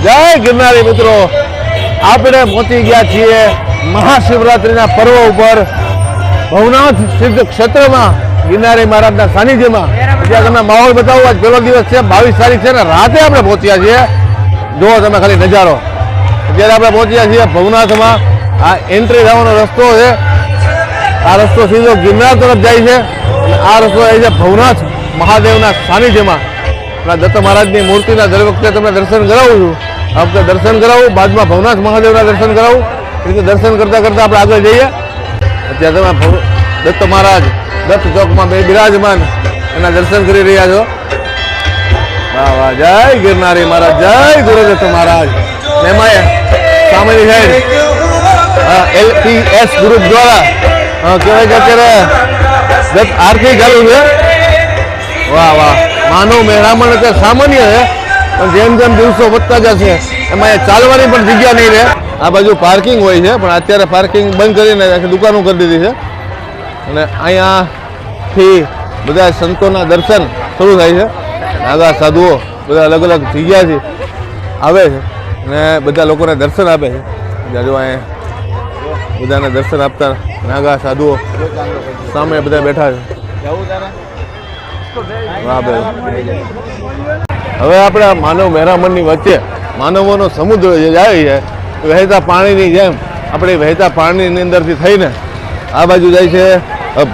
જય ગિરનારી મિત્રો, આપણે પહોંચી ગયા છીએ મહાશિવરાત્રિના પર્વ ઉપર ભવનાથ સિદ્ધ ક્ષેત્રમાં ગિરનારી મહારાજના સાનિધ્યમાં. જ્યાં તમને માહોલ બતાવું, આજ પહેલો દિવસ છે, 22 તારીખ છે ને રાતે આપણે પહોંચ્યા છીએ. જુઓ તમે ખાલી નજારો. અત્યારે આપણે પહોંચ્યા છીએ ભવનાથમાં. આ એન્ટ્રી થવાનો રસ્તો છે. આ રસ્તો સીધો ગિરનાર તરફ જાય છે અને આ રસ્તો જાય છે ભવનાથ મહાદેવના સાનિધ્યમાં. દત્ત મહારાજની મૂર્તિના દર વખતે તમને દર્શન કરાવું છું. આ વખતે દર્શન કરાવું, બાદમાં ભવનાથ મહાદેવના દર્શન કરાવું. એ રીતે દર્શન કરતા કરતા આપણે આગળ જઈએ. અત્યારે તમે દત્ત મહારાજ દત્ત ચોકમાં બિરાજમાન એના દર્શન કરી રહ્યા છો. વાહ વાહ, જય ગિરનારી મહારાજ, જય ગુરુદત્ત મહારાજ. એમાં સામેની સાઈડ LPS ગ્રુપ દ્વારા કહેવાય કે અત્યારે આરતી ચાલુ છે. વાહ વાહ, માનવ મહેરામણ અત્યારે સામાન્ય છે, પણ જેમ જેમ દિવસો વધતા જશે એમાં ચાલવાની પણ જગ્યા નહીં રહે. આ બાજુ પાર્કિંગ હોય છે, પણ અત્યારે પાર્કિંગ બંધ કરીને આખી દુકાનો કરી દીધી છે. અને અહીંયાથી બધા સંતોના દર્શન શરૂ થાય છે. નાગા સાધુઓ બધા અલગ અલગ જગ્યાથી આવે છે અને બધા લોકોને દર્શન આપે છે. જો અહીંયા બધાને દર્શન આપતા નાગા સાધુઓ સામે બધા બેઠા છે. હા ભાઈ, હવે આપણે માનવ મહેરામણની વચ્ચે માનવોનો સમુદ્ર જે જાય છે વહેતા પાણીની જેમ આપણે વહેતા પાણીની અંદરથી થઈને આ બાજુ જાય છે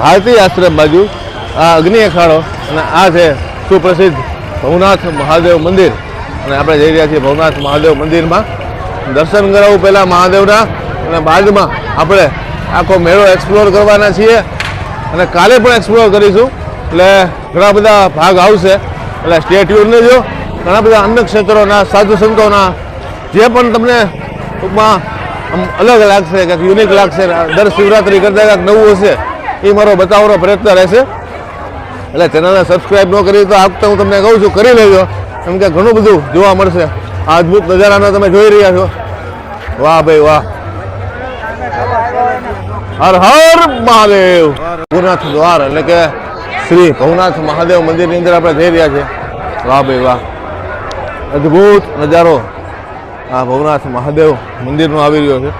ભારતીય આશ્રમ બાજુ. આ અગ્નિ અખાડો અને આ છે સુપ્રસિદ્ધ ભવનાથ મહાદેવ મંદિર. અને આપણે જઈ રહ્યા છીએ ભવનાથ મહાદેવ મંદિરમાં. દર્શન કરાવવું પહેલાં મહાદેવના, અને બાદમાં આપણે આખો મેળો એક્સપ્લોર કરવાના છીએ. અને કાલે પણ એક્સપ્લોર કરીશું. એટલે ઘણા બધા ભાગ આવશે, એટલે સ્ટે ટ્યુન રહેજો. ઘણા બધા અન્ય ક્ષેત્રોના સાધુ સંતોના જે પણ તમને ટૂંકમાં અલગ લાગશે, કંઈક યુનિક લાગશે, દર શિવરાત્રિ કરતાં કંઈક નવું હશે, એ મારો બતાવવાનો પ્રયત્ન રહેશે. એટલે ચેનલને સબસ્ક્રાઈબ ન કરી તો આ વખતે હું તમને કહું છું કરી લેજો, કેમ કે ઘણું બધું જોવા મળશે. આ અદ્ભુત નજારાનો તમે જોઈ રહ્યા છો. વાહ ભાઈ વાહ, હર હર મહાદેવ. ભવનાથ દ્વાર એટલે કે શ્રી ભવનાથ મહાદેવ મંદિરની અંદર આપણે જઈ રહ્યા છીએ. વાહ ભાઈ વાહ, અદ્ભુત નજારો આ ભવનાથ મહાદેવ મંદિરનો આવી રહ્યો છે.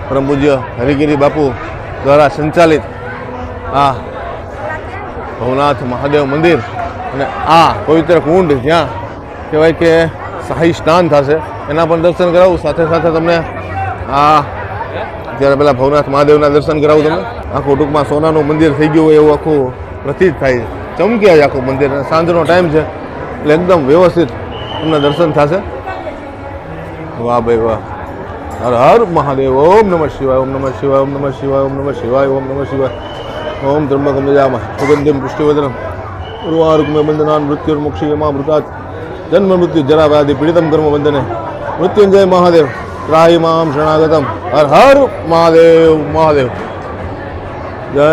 પરમ પૂજ્ય હરિગીરી બાપુ દ્વારા સંચાલિત આ ભવનાથ મહાદેવ મંદિર અને આ પવિત્ર કુંડ જ્યાં કહેવાય કે શાહી સ્નાન થશે એના પણ દર્શન કરાવું. સાથે સાથે તમને આ જ્યારે પહેલાં ભવનાથ મહાદેવના દર્શન કરાવું. તમને આખું ટૂંકમાં સોનાનું મંદિર થઈ ગયું હોય એવું આખું પ્રતીત થાય છે. ચમક્યા છે આખું મંદિર. સાંજનો ટાઈમ છે એટલે એકદમ વ્યવસ્થિત તમને દર્શન થશે. વાહ ભાઈ વાહ, હર હર મહાદેવ. ઓમ નમઃ શિવાય, ઓમ નમઃ શિવાય, ઓમ નમઃ શિવાય, ઓમ નમઃ શિવાય, ઓમ નમઃ શિવાય. ઓમ ત્રંબકમ યજામહ સુગંધિમ પુષ્ટિવર્ધનમ ઉર્વારુકમે બંધનાન મૃત્યુર્મુક્ષીયમા મૃતાત જન્મ મૃત્યુ જરા વ્યાધિ પીડિતમ કર્મ બંધને મૃત્યુંજય મહાદેવ ત્રાહી મામ શરણાગતમ. હર હર મહાદેવ મહાદેવ. જય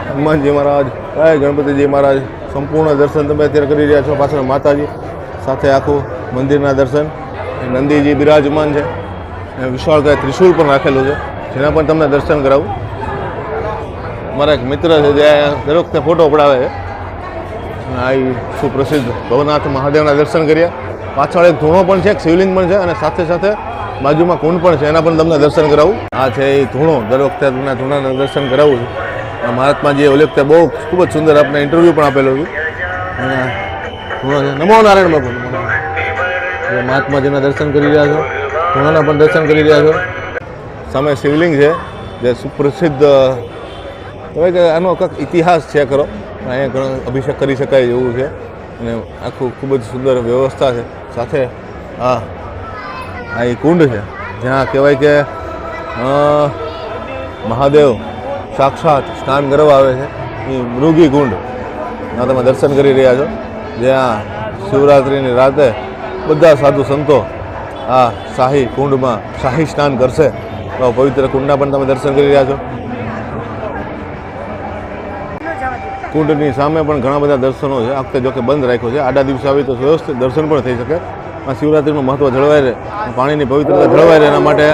હનુમાનજી મહારાજ, જય ગણપતિજી મહારાજ. સંપૂર્ણ દર્શન તમે અત્યારે કરી રહ્યા છો. પાછળ માતાજી સાથે આખું મંદિરના દર્શન. નંદીજી બિરાજમાન છે. વિશાળકાય ત્રિશૂળ પણ રાખેલું છે, જેના પણ તમને દર્શન કરાવું. મારા એક મિત્ર છે જે દર વખતે ફોટો પડાવે છે. આ સુપ્રસિદ્ધ ભવનાથ મહાદેવના દર્શન કર્યા. પાછળ એક ધૂણો પણ છે, એક શિવલિંગ પણ છે, અને સાથે સાથે બાજુમાં કુંડ પણ છે, એના પણ તમને દર્શન કરાવું. આ છે એ ધૂણો. દર વખતે તમને ધૂણાના દર્શન કરાવું છું. મહાત્માજીએ ઓલી વખતે બહુ ખૂબ જ સુંદર આપણે ઇન્ટરવ્યૂ પણ આપેલું હતું. ધૂણો છે. નમો નારાયણ બાપુ. મહાત્માજીના દર્શન કરી રહ્યા છો, ધૂણાના પણ દર્શન કરી રહ્યા છો. સામે શિવલિંગ છે જે સુપ્રસિદ્ધ કહેવાય કે આનો કંઈક ઇતિહાસ છે ખરો. અહીંયા ઘણો અભિષેક કરી શકાય એવું છે અને આખું ખૂબ જ સુંદર વ્યવસ્થા છે. સાથે આ એ કુંડ છે જ્યાં કહેવાય કે મહાદેવ સાક્ષાત સ્નાન કરવા આવે છે. એ મૃગી કુંડ તમે દર્શન કરી રહ્યા છો, જ્યાં શિવરાત્રિની રાતે બધા સાધુ સંતો આ શાહી કુંડમાં શાહી સ્નાન કરશે. તો પવિત્ર કુંડના પણ તમે દર્શન કરી રહ્યા છો. કુંડની સામે પણ ઘણા બધા દર્શનો છે. આ વખતે જોકે બંધ રાખ્યો છે. આડા દિવસે આવી તો વ્યવસ્થિત દર્શન પણ થઈ શકે. આ શિવરાત્રિનું મહત્ત્વ જળવાઈ રહે, પાણીની પવિત્રતા જળવાઈ રહે એના માટે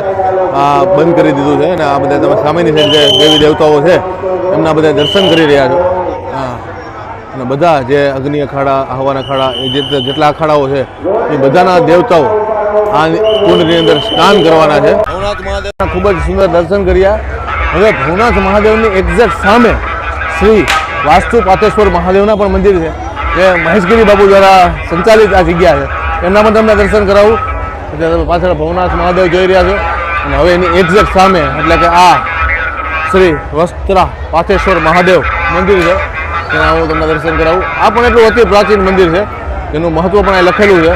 આ બંધ કરી દીધું છે. અને આ બધા તમે સામેની સાઈડ જે દેવી દેવતાઓ છે એમના બધા દર્શન કરી રહ્યા છો. હા, અને બધા જે અગ્નિ અખાડા, આહવાન અખાડા, એ જેટલા અખાડાઓ છે એ બધાના દેવતાઓ આ કુંડની અંદર સ્નાન કરવાના છે. ભવનાથ મહાદેવના ખૂબ જ સુંદર દર્શન કર્યા. હવે ભવનાથ મહાદેવની એક્ઝેક્ટ સામે શ્રી વાસ્તુ પાતેશ્વર મહાદેવના પણ મંદિર છે, જે મહેશગીરી બાપુ દ્વારા સંચાલિત આ જગ્યા છે. એમના પણ તમને દર્શન કરાવું. એટલે તમે પાછળ ભવનાથ મહાદેવ જોઈ રહ્યા છો અને હવે એની એક્ઝેક્ટ સામે એટલે કે આ શ્રી વસ્ત્રા પાતેશ્વર મહાદેવ મંદિર છે, તેના હું તમને દર્શન કરાવું. આ પણ એટલું અતિ પ્રાચીન મંદિર છે, તેનું મહત્વ પણ અહીં લખેલું છે.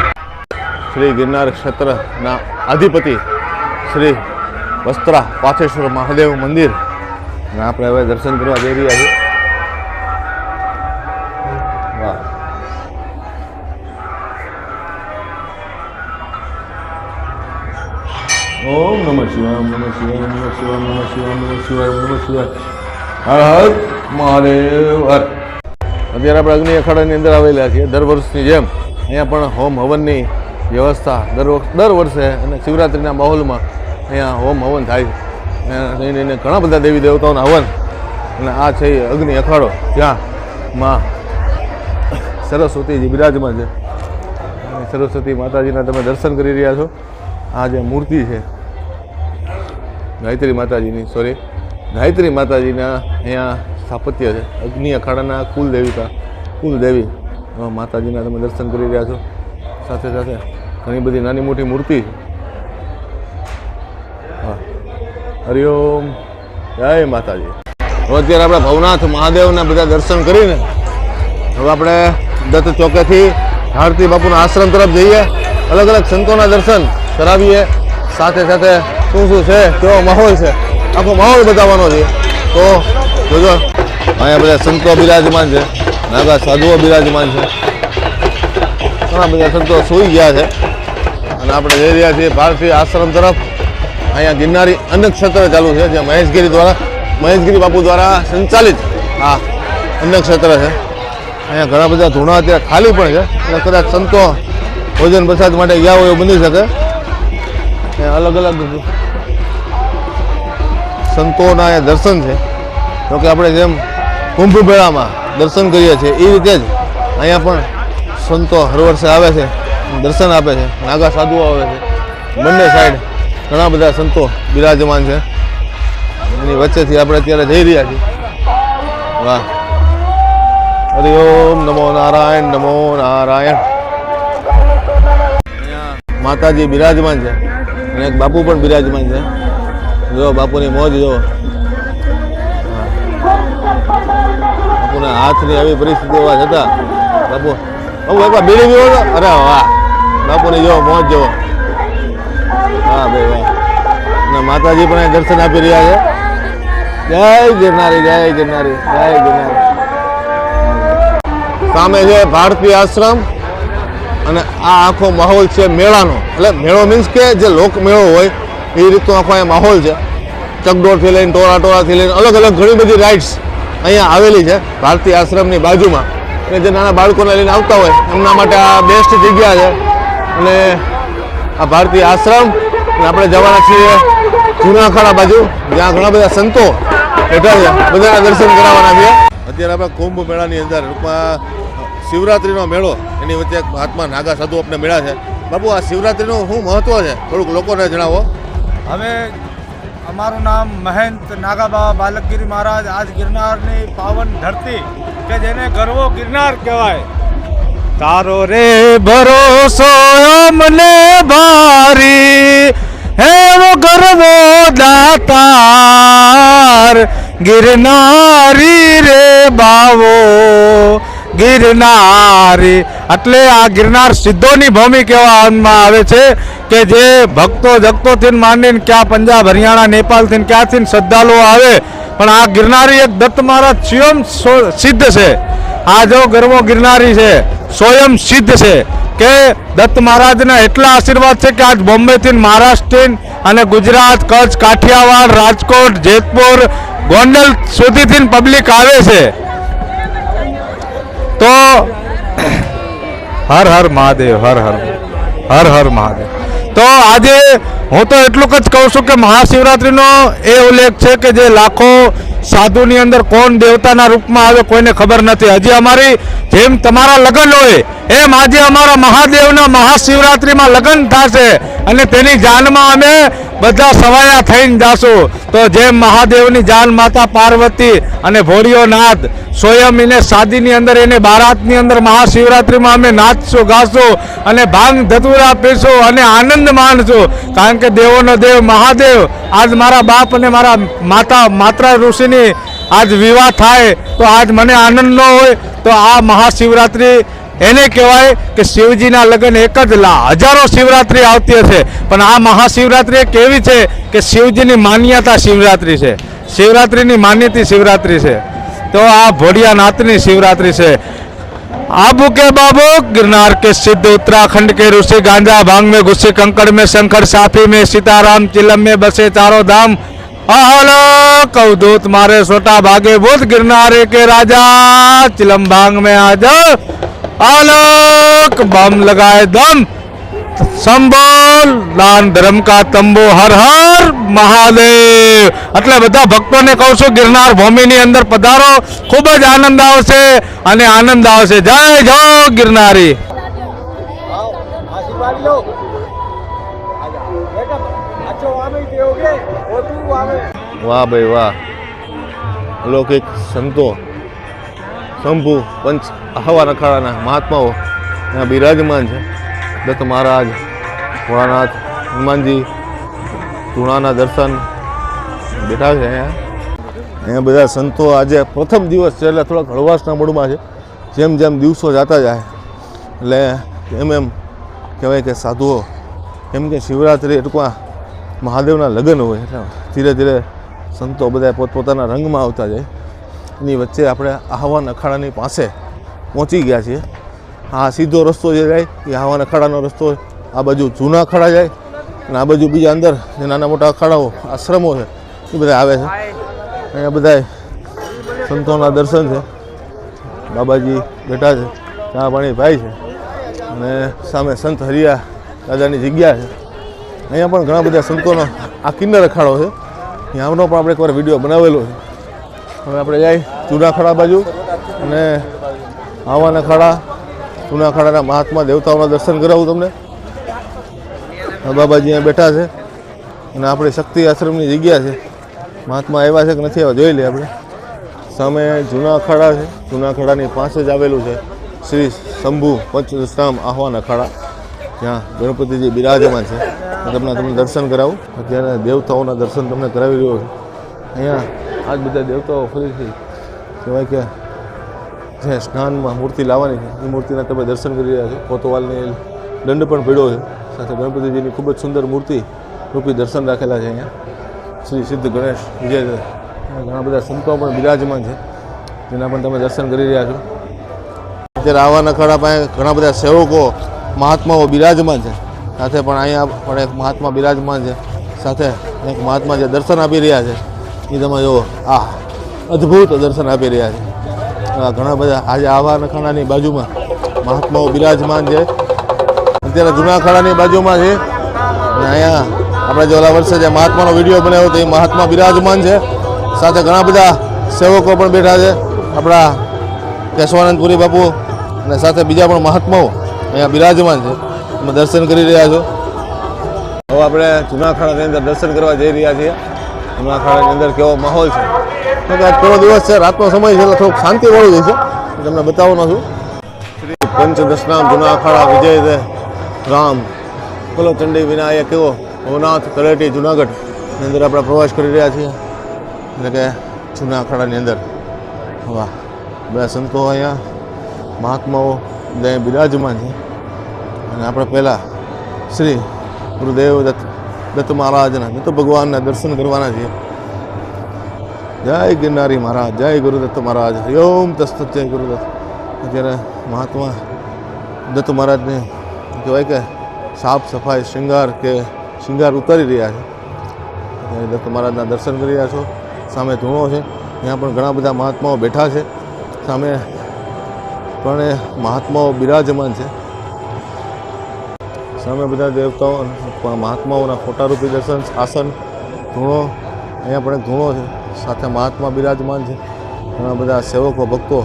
શ્રી ગિરનાર ક્ષેત્રના અધિપતિ શ્રી વસ્ત્રા પાથેશ્વર મહાદેવ મંદિર અને આપણે હવે દર્શન કરવા જઈ રહ્યા છીએ. વાહ, ઓમ નમઃ શિવાય, નમઃ શિવાય, નમઃ શિવાય, નમઃ શિવાય, નમઃ શિવાય, નમઃ શિવાય, હર હર મહાદેવ હર. અત્યારે આપણે અગ્નિ અખાડાની અંદર આવેલા છીએ. દર વર્ષની જેમ અહીંયા પણ હોમ હવનની વ્યવસ્થા દર વર્ષે અને શિવરાત્રિના માહોલમાં અહીંયા હોમ હવન થાય છે. એને ઘણા બધા દેવી દેવતાઓના હવન અને આ છે અગ્નિ અખાડો, જ્યાં માં સરસ્વતીજી બિરાજમાન છે. સરસ્વતી માતાજીના તમે દર્શન કરી રહ્યા છો. આ જે મૂર્તિ છે ગાયત્રી માતાજીની, ગાયત્રી માતાજીના અહીંયા સ્થાપત્ય છે. અગ્નિ અખાડાના કુલદેવી માતાજીના તમે દર્શન કરી રહ્યા છો. સાથે સાથે ઘણી બધી નાની મોટી મૂર્તિ છે. હા, હરિઓમ, જય માતાજી. હવે અત્યારે આપણે ભવનાથ મહાદેવના બધા દર્શન કરીને હવે આપણે દત્ત ચોકેથી ભારતી બાપુના આશ્રમ તરફ જઈએ. અલગ અલગ સંતોના દર્શન કરાવીએ. સાથે સાથે શું છે, કેવો માહોલ છે, આખો માહોલ બતાવવાનો છે. તો જોજો, અહીંયા બધા સંતો બિરાજમાન છે, નાગા સાધુઓ બિરાજમાન છે. ઘણા બધા સંતો સૂઈ ગયા છે અને આપણે જઈ રહ્યા છીએ ભારતીય આશ્રમ તરફ. અહીંયા ગિરનારી અન્નક્ષેત્ર ચાલુ છે, જે મહેશગીરી બાપુ દ્વારા સંચાલિત આ અન્નક્ષેત્ર છે. અહીંયા ઘણા બધા ધૂણા અત્યારે ખાલી પણ છે અને કદાચ સંતો ભોજન પ્રસાદ માટે ગયા હોય એવું બની શકે. અલગ અલગ સંતોના અહીંયા દર્શન છે. જોકે આપણે જેમ કુંભ મેળામાં દર્શન કરીએ છીએ એ રીતે જ અહીંયા પણ સંતો હર વર્ષે આવે છે, દર્શન આપે છે. નાગા સાધુઓ આવે છે. બંને સાઈડ ઘણા બધા સંતો બિરાજમાન છે. એની વચ્ચેથી આપણે અત્યારે જઈ રહ્યા છીએ. વાહ, હરિઓમ, નમો નારાયણ, નમો નારાયણ. માતાજી બિરાજમાન છે અને એક બાપુ પણ બિરાજમાન છે. જો બાપુની મોજ જો, બાપુના હાથની આવી પરિસ્થિતિ હોવા છતાં બાપુ એકવાર બીડી પીવો તો અરે વાહ, બાપુની જો મોજ જો. વાહ ભાઈ વાહ. અને માતાજી પણ અહીં દર્શન આપી રહ્યા છે. જય ગિરનારી, જય ગિરનારી, જય ગિરનારી. સામે છે ભારતીય આશ્રમ અને આ આખો માહોલ છે મેળાનો. એટલે મેળો મીન્સ કે જે લોક મેળો હોય એ રીતનો આખો અહીંયા માહોલ છે. ચકડોળથી લઈને ટોળાથી લઈને અલગ અલગ ઘણી બધી રાઇડ્સ અહીંયા આવેલી છે ભારતીય આશ્રમની બાજુમાં. અને જે નાના બાળકોને લઈને આવતા હોય એમના માટે આ બેસ્ટ જગ્યા છે. અને આ ભારતીય આશ્રમ અને આપણે જવાના છીએ જૂના અખાડા બાજુ, જ્યાં ઘણા બધા સંતો બેઠા છે. બધાના દર્શન કરાવવાના છે. અત્યારે આપણે કુંભ મેળાની અંદર શિવરાત્રિનો મેળો, એની વચ્ચે એક મહાત્મા નાગા સાધુ આપણે મેળા છે. બાપુ, આ શિવરાત્રિનું શું મહત્વ છે, થોડુંક લોકોને જણાવો. હવે અમારું નામ મહેંત નાગાબાબા બાલકગીરી મહારાજ. આજ ગિરનારની પાવન ધરતી કે જેને ગરવો ગિરનાર કહેવાય. તારો રે ભરોસો અમને ભારી હે વો ગરવો દાતાર ગિરનારી રે બાવો ગિરનારી. એટલે આ ગિરનાર સિદ્ધોની ભૂમિ કહેવામાં આવે છે કે જે ભક્તો જગતોથી માંડીને ક્યાં પંજાબ, હરિયાણા, નેપાળથી ક્યાંથી શ્રદ્ધાળુઓ આવે, પણ આ ગિરનારી એક દત્ત મહારાજ સ્વયં સિદ્ધ છે. આ જો ગરવો ગિરનારી છે સ્વયં સિદ્ધ છે કે દત્ત મહારાજના એટલા આશીર્વાદ છે કે આજ બોમ્બેથી, મહારાષ્ટ્ર અને ગુજરાત, કચ્છ, કાઠિયાવાડ, રાજકોટ, જેતપુર, ગોંડલ સુધીથી પબ્લિક આવે છે. તો હર હર મહાદેવ, હર હર હર હર મહાદેવ. તો આજે હું તો એટલું જ કહું છું કે મહાશિવરાત્રિનો એ ઉલ્લેખ છે કે જે લાખો સાધુની અંદર કોણ દેવતાના રૂપમાં આવે કોઈને ખબર નથી. હજી અમારી જેમ તમારા લગ્ન હોય એમ આજે અમારા મહાદેવના મહાશિવરાત્રિમાં લગ્ન થશે અને તેની જાનમાં અમે બધા સવાયા થઈને જાશું. તો જેમ મહાદેવની જાન માતા પાર્વતી અને ભોળિયોનાથ સ્વયં એને શાદીની અંદર એને બારાતની અંદર મહાશિવરાત્રિમાં અમે નાચશું ગાશું અને ભાંગ ધતુરા પીશું અને આનંદ માણશું. કારણ કે દેવોનો દેવ મહાદેવ આજ મારા બાપ અને મારા માત્રા ઋષિની આજ વિવાહ થાય તો આજ મને આનંદ ન હોય તો આ મહાશિવરાત્રિ એને કહેવાય કે શિવજીના લગ્ન એક જ હજારો શિવરાત્રિ આવતી હશે પણ આ મહાશિવરાત્રિ એક એવી છે કે શિવજીની માન્યતા શિવરાત્રિ છે. શિવરાત્રિની માન્યતા શિવરાત્રિ છે. तो आ भोड़ियानाथनी शिवरात्रि से आबू के बाबू गिरनार के सिद्ध उत्तराखंड के ऋषि गांजा भांग में घुसे कंकड़ में शंकर साफी में सीताराम चिलम में बसे चारों धाम आलोक अवधूत मारे सोटा भागे भूत गिरनारे के राजा चिलम भांग में आ जाओ आलोक बम लगाए दम संबोल दान धर्म का तंबू हर हर महादेव એટલે બધા ભક્તોને કહું છું ગિરનાર ભૂમિની અંદર પધારો ખૂબ જ આનંદ આવશે અને આનંદ આવશે. જય જય ગિરનારી. વાહ ભાઈ વાહ. અલૌકિક સંતો શંભુ પંચ હવા નખાડાના મહાત્માઓ ત્યાં બિરાજમાન છે. દત્ત મહારાજ, ભોળાનાથ, હનુમાનજી, ધૂણાના દર્શન બેઠા છે અહીંયા બધા સંતો. આજે પ્રથમ દિવસ છે એટલે થોડાક હળવાશના મૂડમાં છે. જેમ જેમ દિવસો જતા જાય એટલે એમ એમ કહેવાય કે સાધુઓ કેમ કે શિવરાત્રિ ટૂંકમાં મહાદેવના લગ્ન હોય એટલે ધીરે ધીરે સંતો બધા પોતપોતાના રંગમાં આવતા જાય. એની વચ્ચે આપણે આહવાન અખાડાની પાસે પહોંચી ગયા છીએ. આ સીધો રસ્તો જે જાય એ આહવાન અખાડાનો રસ્તો. આ બાજુ જૂના અખાડા જાય અને આ બાજુ બીજા અંદર જે નાના મોટા અખાડાઓ આશ્રમો છે એ બધા આવે છે. અહીંયા બધા સંતોના દર્શન છે. બાબાજી બેઠા છે, ચા પાણી ભાઈ છે અને સામે સંત હરિયા દાદાની જગ્યા છે. અહીંયા પણ ઘણા બધા સંતોનો આ કિન્નર અખાડો છે. ત્યાંનો પણ આપણે એકવાર વિડીયો બનાવેલો છે. હવે આપણે જાય જૂના અખાડા બાજુ અને આહવાન અખાડા, જૂના અખાડાના મહાત્મા દેવતાઓના દર્શન કરાવું તમને. બાબાજી અહીંયા બેઠા છે અને આપણી શક્તિ આશ્રમની જગ્યા છે. મહાત્મા આવ્યા છે કે નથી આવ્યા જોઈ લઈએ આપણે. સામે જૂના અખાડા છે. જૂના અખાડાની પાસે જ આવેલું છે શ્રી શંભુ પંચદશનામ આહવાન અખાડા, જ્યાં ગણપતિજી બિરાજમાન છે. તમને દર્શન કરાવું. અત્યારે દેવતાઓના દર્શન તમને કરાવી રહ્યો છું. અહીંયા આ જ બધા દેવતાઓ ફરીથી કહેવાય કે જે સ્નાનમાં મૂર્તિ લાવવાની છે એ મૂર્તિના તમે દર્શન કરી રહ્યા છો. કોતવાલની દંડ પણ પડ્યો છે. સાથે ગણપતિજીની ખૂબ જ સુંદર મૂર્તિ રૂપી દર્શન રાખેલા છે. અહીંયા શ્રી સિદ્ધ ગણેશ વિજય ઘણા બધા સંતો પણ બિરાજમાન છે જેના પણ તમે દર્શન કરી રહ્યા છો. અત્યારે આહવાન અખાડા પાસે ઘણા બધા સેવકો મહાત્માઓ બિરાજમાન છે. સાથે પણ અહીંયા પણ એક મહાત્મા બિરાજમાન છે. સાથે એક મહાત્મા જે દર્શન આપી રહ્યા છે એ તમે જુઓ, આ અદ્ભુત દર્શન આપી રહ્યા છે. ઘણા બધા આજે આહવાન અખાડાની બાજુમાં મહાત્માઓ બિરાજમાન છે. અત્યારે જૂના અખાડાની બાજુમાં છે અને અહીંયા આપણે જે ઓલા વર્ષે જે મહાત્માનો વિડીયો બનાવ્યો તો એ મહાત્મા બિરાજમાન છે. સાથે ઘણા બધા સેવકો પણ બેઠા છે. આપણા કેશવાનંદપુરી બાપુ અને સાથે બીજા પણ મહાત્માઓ અહીંયા બિરાજમાન છે. તમે દર્શન કરી રહ્યા છો. હવે આપણે જૂના અખાડાની અંદર દર્શન કરવા જઈ રહ્યા છીએ. જૂના અખાડાની અંદર કેવો માહોલ છે. આજ પહેલો દિવસ છે, રાતનો સમય છે એટલે થોડુંક શાંતિવાળું જ છે. તમને બતાવવાનો છું. શ્રી પંચદશનામ જૂના અખાડા વિજય રામ કલો ચંડી વિનાયક એવો ભવનાથ તળેટી જુનાગઢ ની અંદર આપણે પ્રવાસ કરી રહ્યા છીએ. એટલે કે જૂના અખાડાની અંદર વાહ બધા સંતો અહીંયા મહાત્માઓ બધા બિરાજમાન છે. અને આપણે પહેલાં શ્રી ગુરુદેવ દત્ત મહારાજના દત્ત ભગવાનના દર્શન કરવાના છીએ. જય ગિરનારી મહારાજ, જય ગુરુદત્ત મહારાજ, હરિઓમ તસ્ત જય ગુરુદત્ત. અત્યારે મહાત્મા દત્ત મહારાજને કહેવાય કે સાફ સફાઈ શૃંગાર ઉતારી રહ્યા છે. દત્ત મહારાજના દર્શન કરી રહ્યા છો. સામે ધૂણો છે, ત્યાં પણ ઘણા બધા મહાત્માઓ બેઠા છે. સામે પણ એ મહાત્માઓ બિરાજમાન છે. સામે બધા દેવતાઓ મહાત્માઓના ફોટારૂપી દર્શન, આસન, ધૂણો. અહીંયા પણ એક ધૂણો છે. સાથે મહાત્મા બિરાજમાન છે. ઘણા બધા સેવકો ભક્તો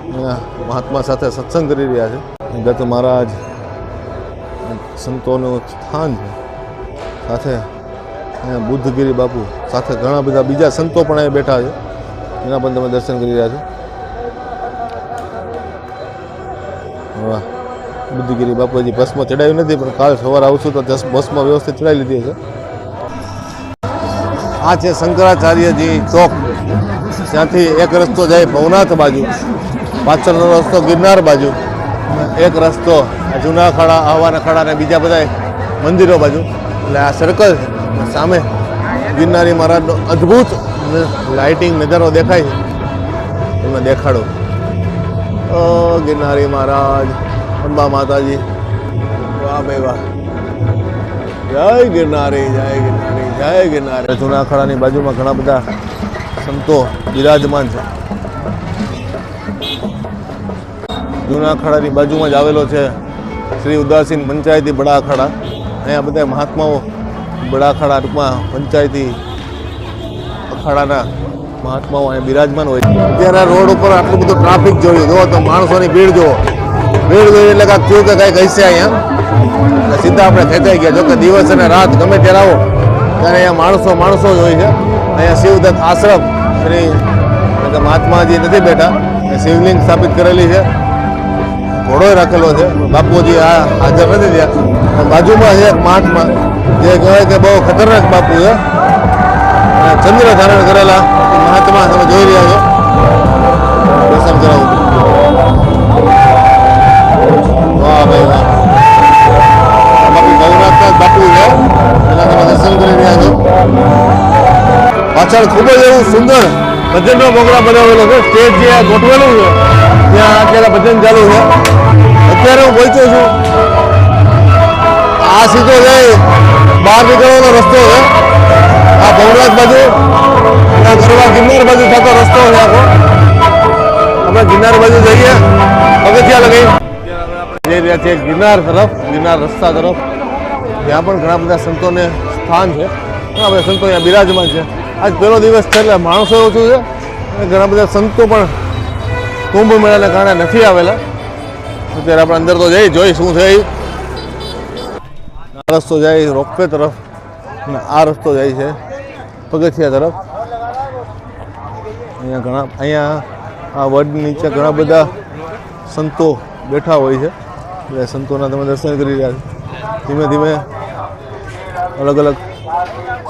અહીંયા મહાત્મા સાથે સત્સંગ કરી રહ્યા છે. ગત મહારાજ સંતોનું સ્થાન છે. સાથે અહીંયા બુદ્ધગીરી બાપુ સાથે ઘણા બધા બીજા સંતો પણ અહીંયા બેઠા છે. એના પણ તમે દર્શન કરી રહ્યા છો. વાહ, બુદ્ધગીરી બાપુ હજી ભસ્મ ચડાવ્યું નથી, પણ કાલ સવારે આવશું તો ભસ્મ વ્યવસ્થિત ચડાવી લીધી છે. આ છે શંકરાચાર્યજી ચોક. ત્યાંથી એક રસ્તો જાય ભવનાથ બાજુ, પાછળનો રસ્તો ગિરનાર બાજુ, એક રસ્તો જૂના અખાડા, આહવાન અખાડા અને બીજા બધા મંદિરો બાજુ. એટલે આ સર્કલ છે. સામે ગિરનારી મહારાજનો અદ્ભુત લાઇટિંગ નજારો દેખાય છે. તમને દેખાડો. ઓ ગિરનારી મહારાજ, અંબા માતાજી, વાહ ભાઈ વાહ. જય ગિરનારી, જય ગિરનારી, જય ગિરનારી. જૂના અખાડાની બાજુમાં ઘણા બધા સંતો બિરાજમાન છે. જૂના અખાડાની બાજુમાં જ આવેલો છે શ્રી ઉદાસીન પંચાયતી બડા અખાડા. અહીંયા બધા મહાત્માઓ બડા અખાડા ટૂંકમાં પંચાયતી અખાડાના મહાત્માઓ અહીંયા બિરાજમાન હોય છે. અત્યારે રોડ ઉપર આટલું બધું ટ્રાફિક જોયું, જુઓ તો માણસોની ભીડ જુઓ. ભીડ જોઈ એટલે કાંઈક થયું કે કાંઈક હશે અહીંયા. સીધા આપણે ખેંચાઈ ગયા. જોકે દિવસ અને રાત ગમે ત્યારે આવો ત્યારે અહીંયા માણસો જ હોય છે. અહીંયા શિવદત્ત આશ્રમ શ્રી મહાત્માજી નથી બેઠા, શિવલિંગ સ્થાપિત કરેલી છે. ઘોડો રાખેલો છે. બાપુજી આ હાજર નથી થયા. બાજુમાં છે મહાત્મા જે કહેવાય કે બહુ ખતરનાક બાપુ છે. ચંદ્ર ધારણ કરેલા મહાત્મા તમે જોઈ રહ્યા છો. દર્શન કરાવું. વાહ ભાઈ વાહ. બાપુ ભવનાથના બાપુ છે, એના તમે દર્શન કરી રહ્યા છો. પાછળ ખૂબ જ એવું સુંદર ભજનનો પ્રોગ્રામ બનાવેલો છે. સ્ટેજ જે ગોઠવેલું છે ત્યાં અત્યારે ભજન ચાલુ છે. અત્યારે હું પહોંચ્યો છું. આ સીધો જાય બહાર નીકળવાનો રસ્તો છે. આ ભવનાથ બાજુ ગરવા ગિરનાર બાજુ થતો રસ્તો છે આખો. આપણે ગિરનાર બાજુ જઈએ, પગથિયા લગાવી જઈ રહ્યા છીએ ગિરનાર તરફ, ગિરનાર રસ્તા તરફ. ત્યાં પણ ઘણા બધા સંતોને સ્થાન છે. ઘણા બધા સંતો અહીંયા બિરાજમાન છે. આજ પહેલો દિવસ છે એટલે માણસો ઓછું છે અને ઘણા બધા સંતો પણ કુંભ મેળાને કારણે નથી આવેલા. અત્યારે આપણે અંદર તો જોઈ શું છે. આ રસ્તો જાય રોપવે તરફ અને આ રસ્તો જાય છે પગથિયા તરફ. અહીંયા આ વડ નીચે ઘણા બધા સંતો બેઠા હોય છે. એટલે સંતોના તમે દર્શન કરી રહ્યા છો. ધીમે ધીમે અલગ અલગ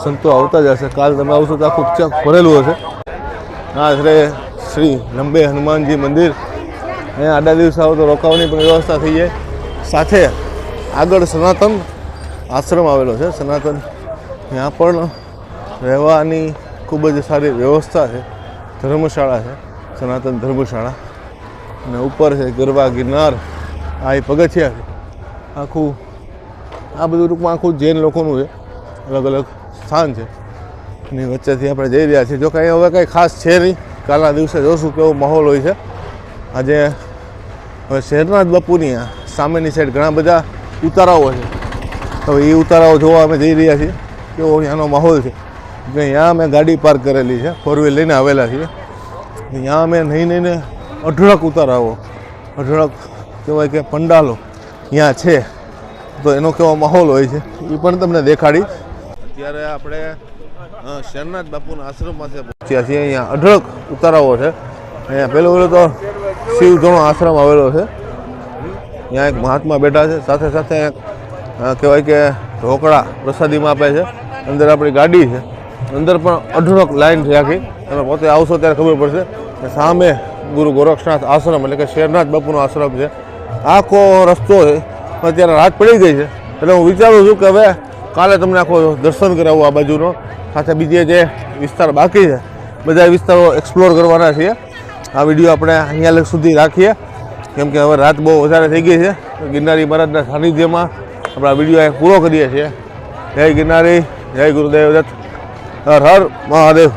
સંતો આવતા જશે. કાલ તમે આવશો તો આખું ચક ભરેલું હશે. આ છે શ્રી લંબે હનુમાનજી મંદિર. અહીંયા આડા દિવસે આવો તો રોકાવાની પણ વ્યવસ્થા થઈ જાય. સાથે આગળ સનાતન આશ્રમ આવેલો છે. સનાતન ત્યાં પણ રહેવાની ખૂબ જ સારી વ્યવસ્થા છે. ધર્મશાળા છે, સનાતન ધર્મશાળા. અને ઉપર છે ગરવા ગિરનાર. આ એ પગથિયા છે. આખું આ બધું ટૂંકમાં આખું જૈન લોકોનું છે. અલગ અલગ સ્થાન છે. એની વચ્ચેથી આપણે જઈ રહ્યા છીએ. જો કાંઈ હવે કાંઈ ખાસ છે નહીં. કાલના દિવસે જોશું કેવો માહોલ હોય છે. આજે હવે શહેરનાથ બાપુની સામેની સાઈડ ઘણા બધા ઉતારાઓ છે. હવે એ ઉતારાઓ જોવા અમે જઈ રહ્યા છીએ કેવો અહીંયાનો માહોલ છે. અહીંયા અમે ગાડી પાર્ક કરેલી છે, 4 વ્હીલ લઈને આવેલા છીએ. અહીંયા અમે નહીં અઢળક ઉતારાઓ, અઢળક કહેવાય કે પંડાલો અહીંયા છે. તો એનો કેવો માહોલ હોય છે એ પણ તમને દેખાડી. અત્યારે આપણે શેરનાથ બાપુના આશ્રમમાંથી પહોંચ્યા છીએ. અહીંયા અઢળક ઉતારાઓ છે. અહીંયા પહેલો તો શિવધણો આશ્રમ આવેલો છે. ત્યાં એક મહાત્મા બેઠા છે. સાથે સાથે કહેવાય કે ઢોકળા પ્રસાદીમાં આપે છે. અંદર આપણી ગાડી છે. અંદર પણ અઢળક લાઈન છે આખી. તમે પોતે આવશો ત્યારે ખબર પડશે. સામે ગુરુ ગોરક્ષનાથ આશ્રમ એટલે કે શેરનાથ બાપુનો આશ્રમ છે. આખો રસ્તો છે. અત્યારે રાત પડી ગઈ છે એટલે હું વિચારું છું કે હવે કાલે તમને આખો દર્શન કરાવું આ બાજુનો. સાથે બીજે જે વિસ્તાર બાકી છે બધા વિસ્તારો એક્સપ્લોર કરવાના છીએ. આ વિડીયો આપણે અહીંયા સુધી રાખીએ કેમ કે હવે રાત બહુ વધારે થઈ ગઈ છે. ગિરનારી મહારાજના સાનિધ્યમાં આપણે આ વિડીયો અહીં પૂરો કરીએ છીએ. જય ગિરનારી, જય ગુરુદેવ દત્ત, હર હર મહાદેવ.